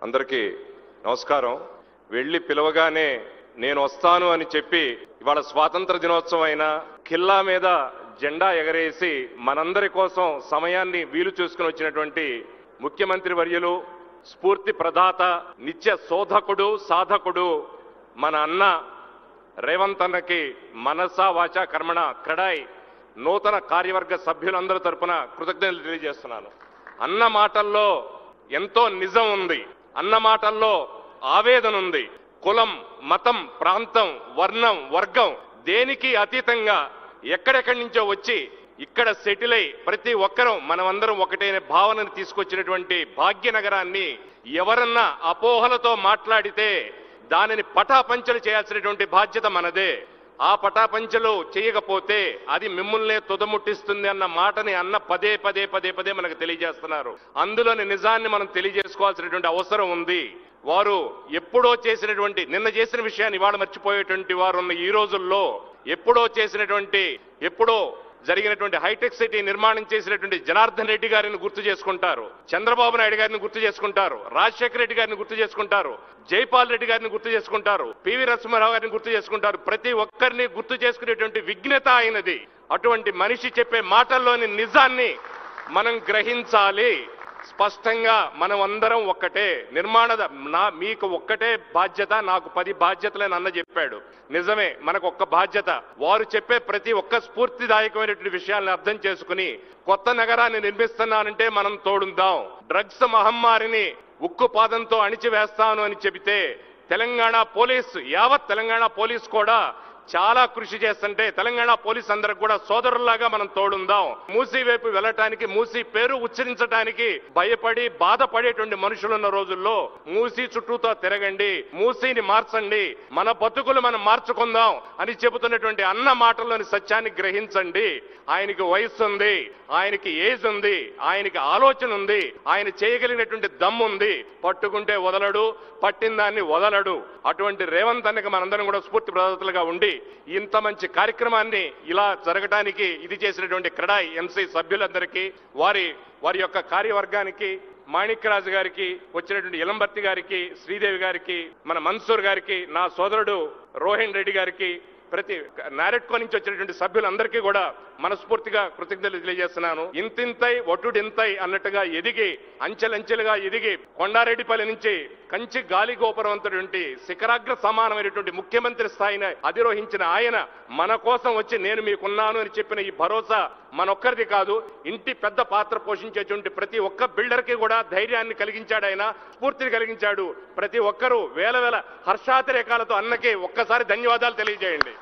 అందరికీ నమస్కారం. వెళ్ళి పిలవగానే నేను వస్తాను అని చెప్పి ఇవాళ స్వాతంత్ర దినోత్సవం అయినా ఖిల్లా మీద జెండా ఎగరేసి మనందరి కోసం సమయాన్ని వీలు చూసుకుని వచ్చినటువంటి ముఖ్యమంత్రి వర్యులు, స్ఫూర్తి ప్రదాత, నిత్య శోధకుడు, సాధకుడు మన అన్న రేవంత్ అన్నకి మనసా వాచా కర్మణ క్రెడాయ్ నూతన కార్యవర్గ సభ్యులందరి తరపున కృతజ్ఞతలు తెలియజేస్తున్నాను. అన్న మాటల్లో ఎంతో నిజం ఉంది, అన్న మాటల్లో ఆవేదన ఉంది. కులం, మతం, ప్రాంతం, వర్ణం, వర్గం దేనికి అతీతంగా ఎక్కడెక్కడి నుంచో వచ్చి ఇక్కడ సెటిల్ అయి ప్రతి ఒక్కరూ మనమందరం ఒకటైన భావనను తీసుకొచ్చినటువంటి భాగ్యనగరాన్ని ఎవరన్నా అపోహలతో మాట్లాడితే దానిని పటాపంచలు చేయాల్సినటువంటి బాధ్యత మనదే. ఆ పటాపంచలు చేయకపోతే అది మిమ్మల్నే తుదముట్టిస్తుంది అన్న మాటని అన్న పదే పదే పదే పదే మనకు తెలియజేస్తున్నారు. అందులోని నిజాన్ని మనం తెలియజేసుకోవాల్సినటువంటి అవసరం ఉంది. వారు ఎప్పుడో చేసినటువంటి, నిన్న చేసిన విషయాన్ని ఇవాళ మర్చిపోయేటువంటి వారు ఉన్న ఈ రోజుల్లో ఎప్పుడో జరిగినటువంటి హైటెక్ సిటీ నిర్మాణం చేసినటువంటి జనార్దన్ రెడ్డి గారిని గుర్తు చేసుకుంటారు, చంద్రబాబు నాయుడు గారిని గుర్తు చేసుకుంటారు, రాజశేఖర రెడ్డి గారిని గుర్తు చేసుకుంటారు, జైపాల్ రెడ్డి గారిని గుర్తు చేసుకుంటారు, పివి నరసింహారావు గారిని గుర్తు చేసుకుంటారు. ప్రతి ఒక్కరిని గుర్తు చేసుకునేటువంటి విఘ్నత అయినది. అటువంటి మనిషి చెప్పే మాటల్లోని నిజాన్ని మనం గ్రహించాలి. స్పష్టంగా మనం అందరం ఒక్కటే, మీకు ఒక్కటే బాధ్యత, నాకు 10 బాధ్యతలని అన్న చెప్పాడు. నిజమే, మనకు ఒక్క బాధ్యత. వారు చెప్పే ప్రతి ఒక్క స్ఫూర్తిదాయకమైనటువంటి విషయాలను అర్థం చేసుకుని కొత్త నగరాన్ని నిర్మిస్తున్నానంటే మనం తోడుందాం. డ్రగ్స్ మహమ్మారిని ఉక్కుపాదంతో అణిచివేస్తాను అని చెబితే యావత్ తెలంగాణ పోలీస్ కూడా చాలా కృషి చేస్తుంటే తెలంగాణ పోలీస్ అందరికి కూడా సోదరుల్లాగా మనం తోడుందాం. మూసీ వైపు వెళ్ళటానికి, మూసీ పేరు ఉచ్చరించడానికి భయపడి బాధపడేటువంటి మనుషులున్న రోజుల్లో మూసీ చుట్టూతో తిరగండి, మూసీని మార్చండి, మన బతుకులు మనం మార్చుకుందాం అని చెబుతున్నటువంటి అన్న మాటల్లోని సత్యాన్ని గ్రహించండి. ఆయనకి వయసు ఉంది, ఆయనకి ఏజ్ ఉంది, ఆయనకి ఆలోచన ఉంది, ఆయన చేయగలిగినటువంటి దమ్ము ఉంది. పట్టుకుంటే వదలడు, పట్టిన దాన్ని వదలడు. అటువంటి రేవంత్ అన్నకి మనందరం కూడా స్ఫూర్తి ప్రదాతలుగా ఉండి ఇంత మంచి కార్యక్రమాన్ని ఇలా జరగడానికి ఇది చేసినటువంటి క్రెడాయ్ ఎంసీ సభ్యులందరికీ, వారి యొక్క కార్యవర్గానికి, మాణిక్యరాజు గారికి, వచ్చినటువంటి ఇలంబర్తి గారికి, శ్రీదేవి గారికి, మన మన్సూర్ గారికి, నా సోదరుడు రోహిణ్ రెడ్డి గారికి, ప్రతి నారెట్కో నుంచి వచ్చినటువంటి సభ్యులందరికీ కూడా మనస్ఫూర్తిగా కృతజ్ఞతలు తెలియజేస్తున్నాను. ఇంతింతై ఒటుడింతై అన్నట్టుగా ఎదిగి, అంచెలంచెలుగా ఎదిగి, కొండారెడ్డిపల్లి నుంచి కంచి గాలి గోపురవంతుడి శిఖరాగ్ర సమానమైనటువంటి ముఖ్యమంత్రి స్థాయిని అధిరోహించిన ఆయన మన కోసం వచ్చి నేను మీకున్నాను అని చెప్పిన ఈ భరోసా మనొక్కరిది కాదు, ఇంటి పెద్ద పాత్ర పోషించేటువంటి ప్రతి ఒక్క బిల్డర్కి కూడా ధైర్యాన్ని కలిగించాడు, ఆయన స్ఫూర్తిని కలిగించాడు. ప్రతి ఒక్కరూ వేల హర్షాతిరేకాలతో అన్నకి ఒక్కసారి ధన్యవాదాలు తెలియజేయండి.